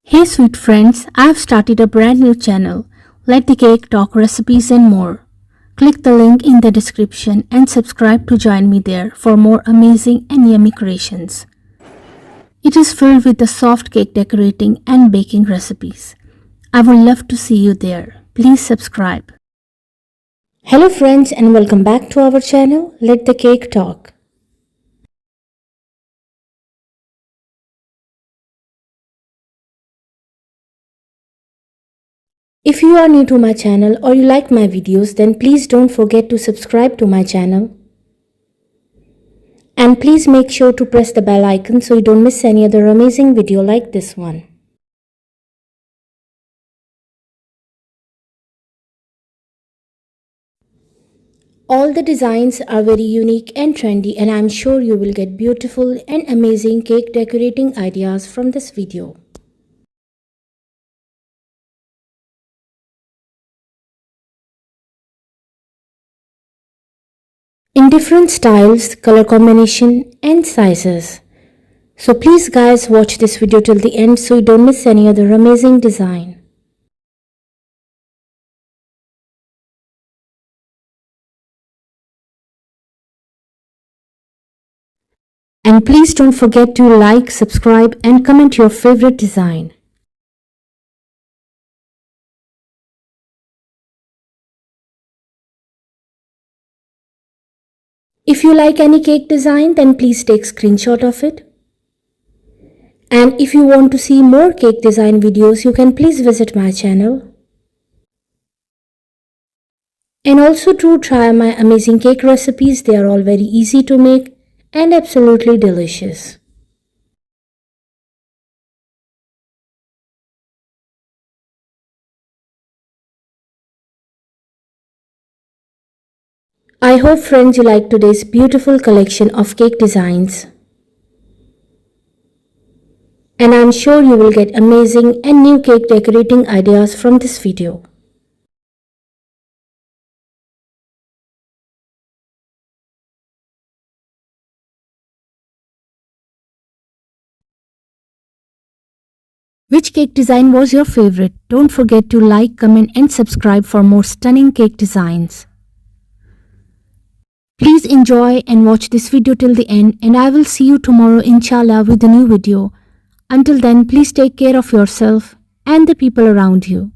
Hey sweet friends, I have started a brand new channel. Let the cake talk recipes and more. Click the link in the description and subscribe to join me there for more amazing and yummy creations. It is filled with the soft cake decorating and baking recipes. I would love to see you there. Please subscribe. Hello friends and welcome back to our channel. Let the cake talk. If you are new to my channel or you like my videos, then please don't forget to subscribe to my channel. And please make sure to press the bell icon so you don't miss any other amazing video like this one. All the designs are very unique and trendy, and I'm sure you will get beautiful and amazing cake decorating ideas from this video. In different styles, color combination and sizes. So please guys watch this video till the end so you don't miss any other amazing design. And please don't forget to like, subscribe and comment your favorite design. If you like any cake design, then please take screenshot of it. And if you want to see more cake design videos, you can please visit my channel. And also do try my amazing cake recipes. They are all very easy to make and absolutely delicious. I hope friends you like today's beautiful collection of cake designs. And I'm sure you will get amazing and new cake decorating ideas from this video. Which cake design was your favorite? Don't forget to like, comment and subscribe for more stunning cake designs. Please enjoy and watch this video till the end, and I will see you tomorrow inshallah with a new video. Until then, please take care of yourself and the people around you.